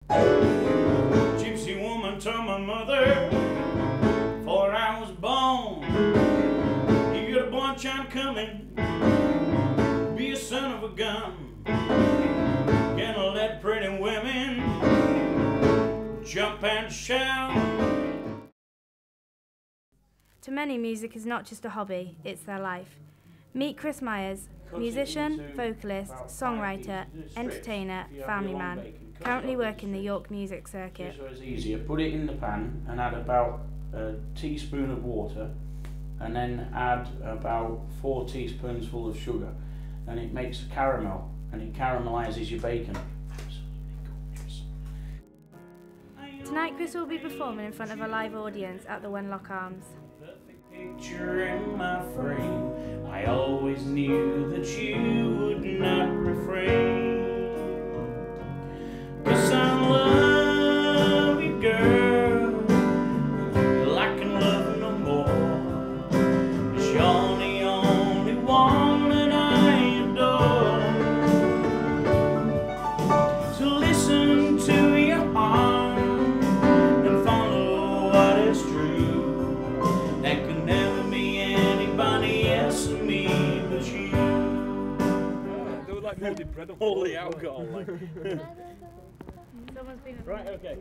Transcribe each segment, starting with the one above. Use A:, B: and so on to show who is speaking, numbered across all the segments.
A: Gypsy woman told my mother before I was born, you got a boy child coming, be a son of a gun. Gonna let pretty women jump and shout.
B: To many, music is not just a hobby, it's their life. Meet Chris Myers, musician, vocalist, songwriter, entertainer, family man, currently working the York music circuit.
A: So it's easier. Put it in the pan and add about a teaspoon of water, and then add about 4 teaspoons full of sugar, and it makes a caramel, and it caramelizes your bacon. Absolutely gorgeous.
B: Tonight Chris will be performing in front of a live audience at the Wenlock Arms.
A: Perfect picture in my frame. I always knew that you would not refrain. 'Cause I love you, girl, I can love no more. 'Cause you're the only one that I adore. So listen to your heart and follow what is true. There could never be anybody else than me but you.
C: They were like molded bread and all the alcohol.
A: Right, okay.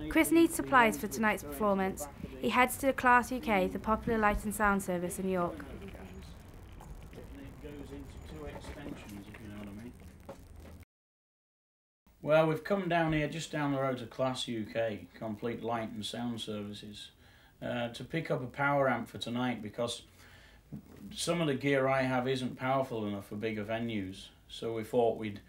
B: Chris needs supplies for tonight's performance. He heads to Class UK, the popular light and sound service in York.
A: It goes into 2 extensions, if you know what I mean. Well, we've come down here, just down the road to Class UK, complete light and sound services, to pick up a power amp for tonight, because some of the gear I have isn't powerful enough for bigger venues. So we thought we'd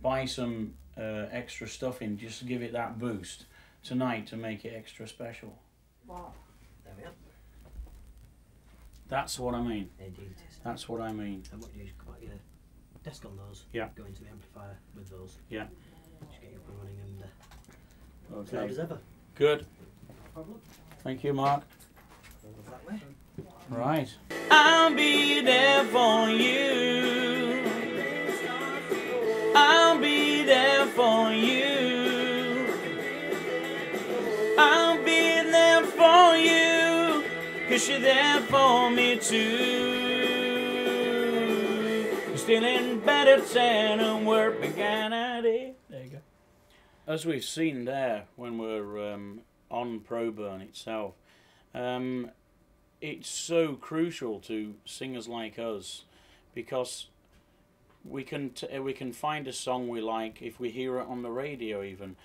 A: buy some extra stuff in just to give it that boost tonight to make it extra special.
D: Wow. There we are.
A: That's what I mean.
D: Indeed it is.
A: That's what I mean.
D: And what you do is come out your desk on those,
A: Yeah.
D: go into the amplifier with those,
A: Yeah.
D: just get you up and running and as
A: Okay.
D: loud as ever.
A: Good.
D: No problem.
A: Thank you, Mark.
D: Go that way.
A: Right. I'll be there for you. I'll be there for you. I'll be there for you, 'cause you're there for me too. You're still in bed at 10 and work began at 8. There you go. As we've seen there when we're on Proburn itself, it's so crucial to singers like us, because we can find a song we like if we hear it on the radio even,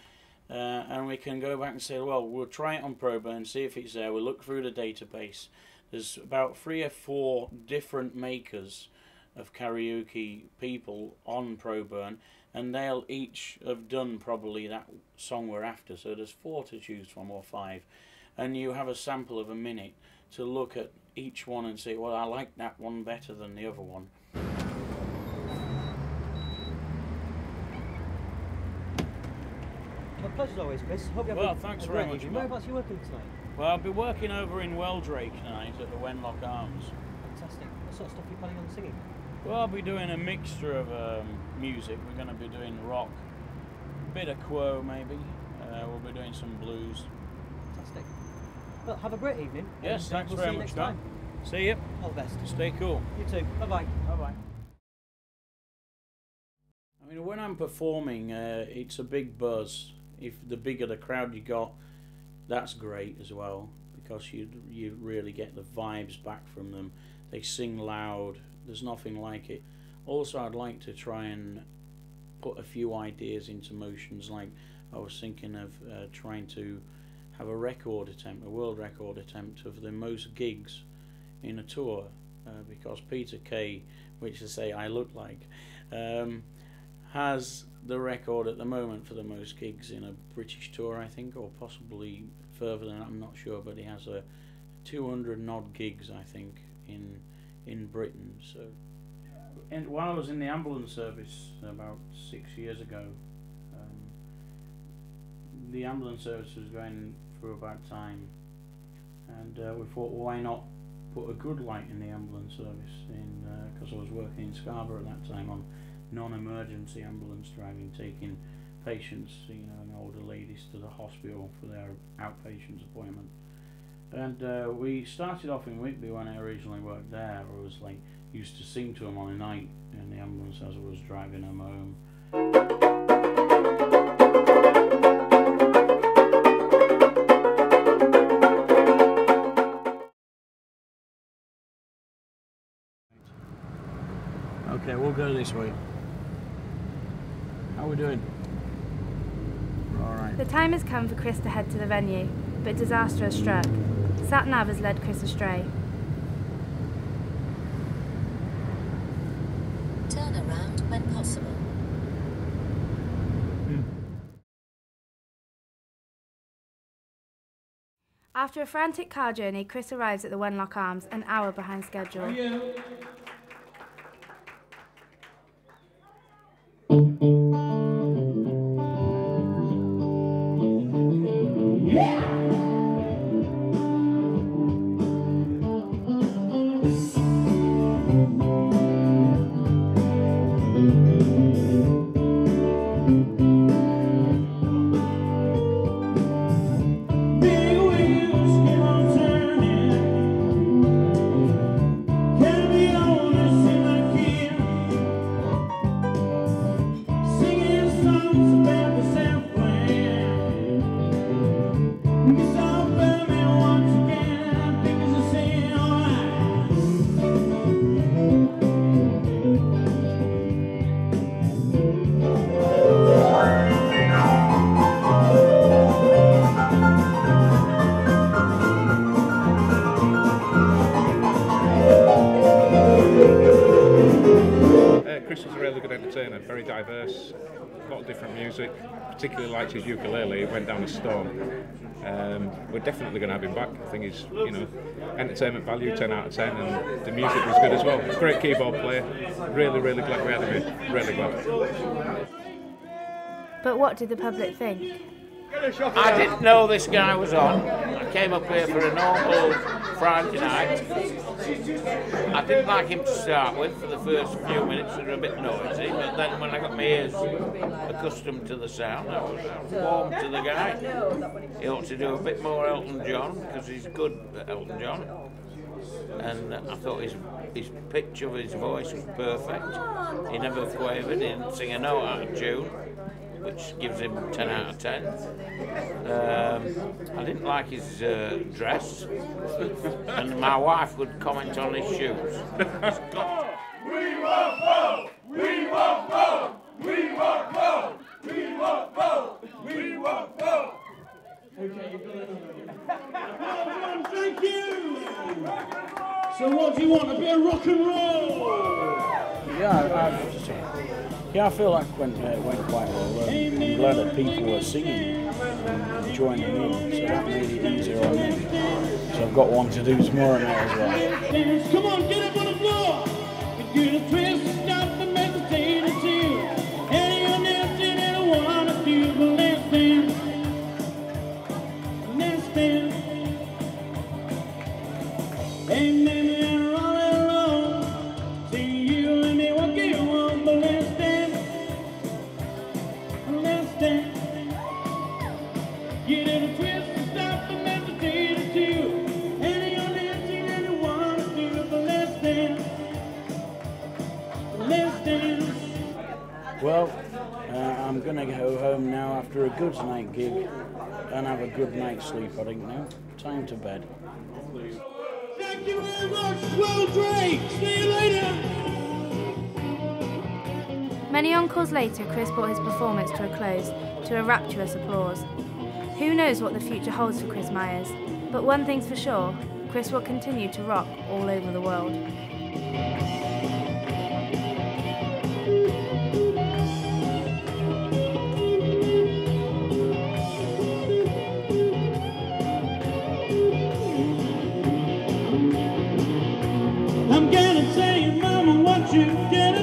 A: and we can go back and say, well, we'll try it on Proburn and see if it's there. We'll look through the database. There's about 3 or 4 different makers of karaoke people on Proburn, and they'll each have done probably that song we're after. So there's 4 to choose from, or 5, and you have a sample of a minute to look at each one and say, well, I like that one better than the other one.
D: Well, pleasure as always, Chris. Hope you have
A: Well,
D: a
A: thanks
D: a
A: very
D: great
A: much,
D: evening.
A: Mark.
D: Whereabouts are you working tonight?
A: Well, I'll be working over in Weldrake tonight at the Wenlock Arms.
D: Fantastic. What sort of stuff are you planning on singing?
A: Well, I'll be doing a mixture of music. We're going to be doing rock, a bit of Quo maybe. We'll be doing some blues.
D: Fantastic. Well, have a great evening.
A: Yes,
D: and,
A: thanks
D: we'll
A: very
D: see you
A: much,
D: next
A: Dan.
D: time.
A: See you.
D: All the best.
A: Stay cool.
D: You too. Bye-bye.
A: Bye-bye. I mean, when I'm performing, it's a big buzz. If the bigger the crowd you got, that's great as well, because you really get the vibes back from them. They sing loud. There's nothing like it. Also, I'd like to try and put a few ideas into motions. Like I was thinking of trying to have a record attempt, a world record attempt of the most gigs in a tour, because Peter Kay, which I say I look like, has the record at the moment for the most gigs in a British tour, I think, or possibly further than that, I'm not sure, but he has a 200 and odd gigs, I think, in Britain. So, and while I was in the ambulance service about 6 years ago, the ambulance service was going through a bad time, and we thought, well, why not put a good light in the ambulance service, because I was working in Scarborough at that time on non-emergency ambulance driving, taking patients, you know, and older ladies to the hospital for their outpatients appointment. And we started off in Whitby when I originally worked there. I was like, used to sing to them on a night in the ambulance as I was driving them home. Okay, we'll go this way. How are we doing? All right.
B: The time has come for Chris to head to the venue, but disaster has struck. Sat Nav has led Chris astray.
E: Turn around when possible.
B: After a frantic car journey, Chris arrives at the Wenlock Arms an hour behind schedule.
F: Chris is a really good entertainer, very diverse, a lot of different music, particularly likes his ukulele. It went down a storm. We're definitely going to have him back. I think he's, you know, entertainment value 10 out of 10, and the music was good as well. Great keyboard player. Really, really glad we had him in. Really glad.
B: But what did the public think?
G: I didn't know this guy was on. I came up here for a normal Friday night. I didn't like him to start with. For the first few minutes they were a bit noisy, but then when I got my ears accustomed to the sound, I was warm to the guy. He ought to do a bit more Elton John, because he's good at Elton John. And I thought his pitch of his voice was perfect. He never quavered, he didn't sing a note out of tune, which gives him 10 out of 10. I didn't like his dress, and my wife would comment on his shoes.
H: We won't go! We won't go! We won't go! We won't go! We won't go! Thank you! So what do you want, a bit of rock and roll?
A: Yeah, I feel like it went quite well. I'm glad that people were singing and joining in, so that made it easier on me. So I've got one to do tomorrow night as well.
H: Come on, get up on the floor! Get a twist, stop the meditate and chill. Anyone dancing and I wanna do the last dance. Last dance. Hey, baby, I'm all alone. See you, let me walk you on the last dance. Last dance. Get in a twist, stop the meditate and chill. Anyone dancing and I wanna do the last dance.
A: Well, I'm going to go home now after a good night gig and have a good night's sleep, I think now. Time to bed.
H: Thank you very much, Will Drake. See you later.
B: Many encores later, Chris brought his performance to a close to a rapturous applause. Who knows what the future holds for Chris Myers, but one thing's for sure, Chris will continue to rock all over the world.
H: I'm gonna tell you, Mama, what you did.